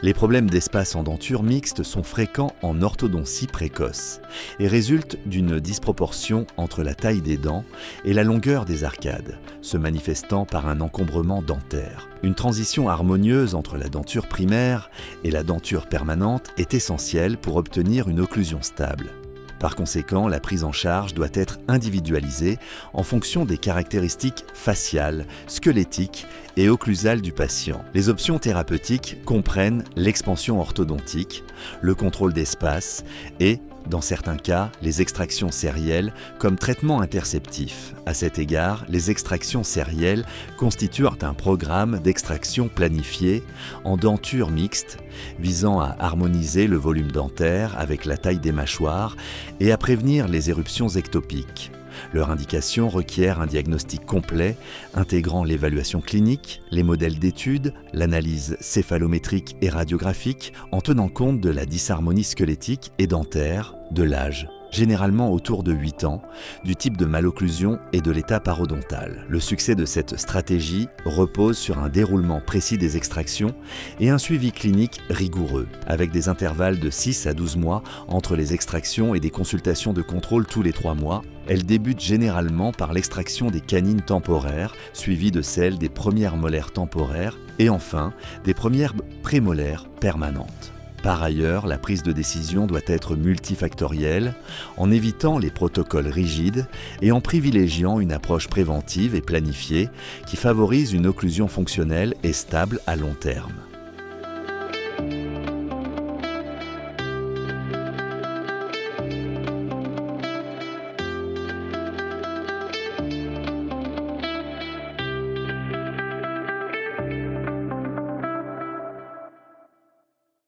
Les problèmes d'espace en denture mixte sont fréquents en orthodontie précoce et résultent d'une disproportion entre la taille des dents et la longueur des arcades, se manifestant par un encombrement dentaire. Une transition harmonieuse entre la denture primaire et la denture permanente est essentielle pour obtenir une occlusion stable. Par conséquent, la prise en charge doit être individualisée en fonction des caractéristiques faciales, squelettiques et occlusales du patient. Les options thérapeutiques comprennent l'expansion orthodontique, le contrôle d'espace et, dans certains cas, les extractions sérielles comme traitement interceptif. À cet égard, les extractions sérielles constituent un programme d'extraction planifié en denture mixte visant à harmoniser le volume dentaire avec la taille des mâchoires et à prévenir les éruptions ectopiques. Leur indication requiert un diagnostic complet intégrant l'évaluation clinique, les modèles d'études, l'analyse céphalométrique et radiographique en tenant compte de la disharmonie squelettique et dentaire, de l'âge, généralement autour de 8 ans, du type de malocclusion et de l'état parodontal. Le succès de cette stratégie repose sur un déroulement précis des extractions et un suivi clinique rigoureux, avec des intervalles de 6 à 12 mois entre les extractions et des consultations de contrôle tous les 3 mois. Elle débute généralement par l'extraction des canines temporaires, suivie de celle des premières molaires temporaires et enfin des premières prémolaires permanentes. Par ailleurs, la prise de décision doit être multifactorielle, en évitant les protocoles rigides et en privilégiant une approche préventive et planifiée qui favorise une occlusion fonctionnelle et stable à long terme.